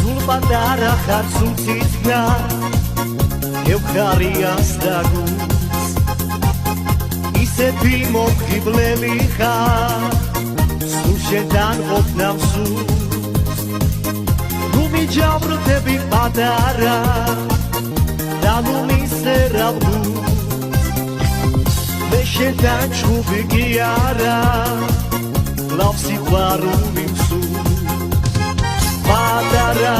სულ პატარა ხარ სულ ციცნა ევხარიას და გულს ისეთი მომხიბლელი ხარ სულ შენთან ყოფნამ სულს ნუ მიჯავრდები პატარა და ნუ მისერავ მე შენთან ჩხუბი კი არა ლავ სიყვარული პატარა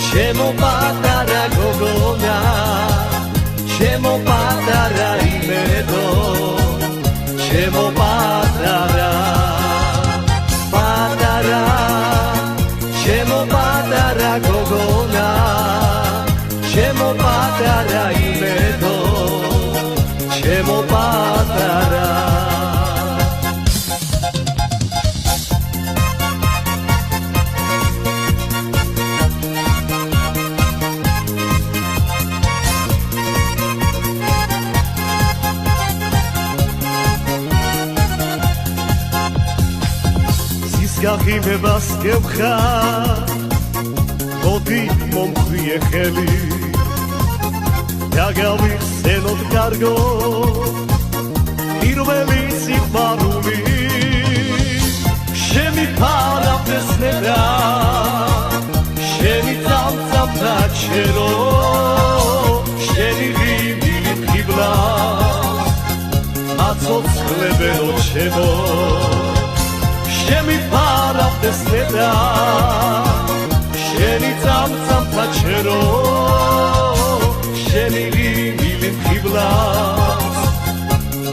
ჩემო პატარა გოგონა ჩემო პატარა იმედო ჩემო პატარა პატარა ჩემო პატარა გოგონა ჩემო პატარა იმედო ჩემო პატარა გახიმებას გევხარ მოდი მომხვიე ხელი დაგავიხსენოთ კარგო პირველი სიყვარული შემიფარავდეს ნერა შენი წამწამთა ჩერო შენი რიბილი ხიბლა მაცოცხლებელო ჩემო შემიფარავდეს ნერა შენი წამწამთა ჩერო შენი რიბილი ხიბლა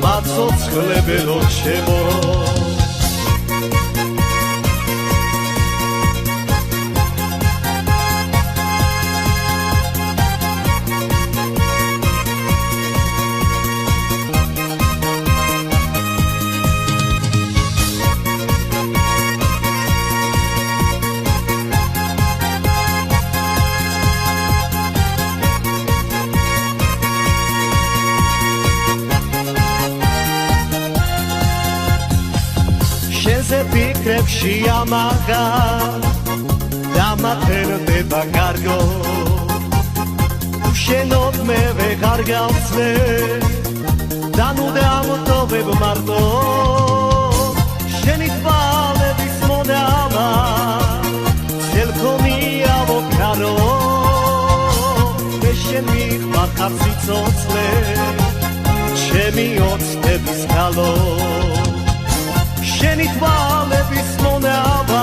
მაცოცხლებელო ჩემო შენზე ფიქრებში ამაღა დამატენდება კარგო უშენოდ მე ვეღარ გავცლე და ნუ დამტოვებ მარტო შენი თვალების მონავა ცელქომია ვოქარო მე შენ მიყვარხარ სიცოცხლე ჩემი ოცნების ქალო შენი თვალების მონავა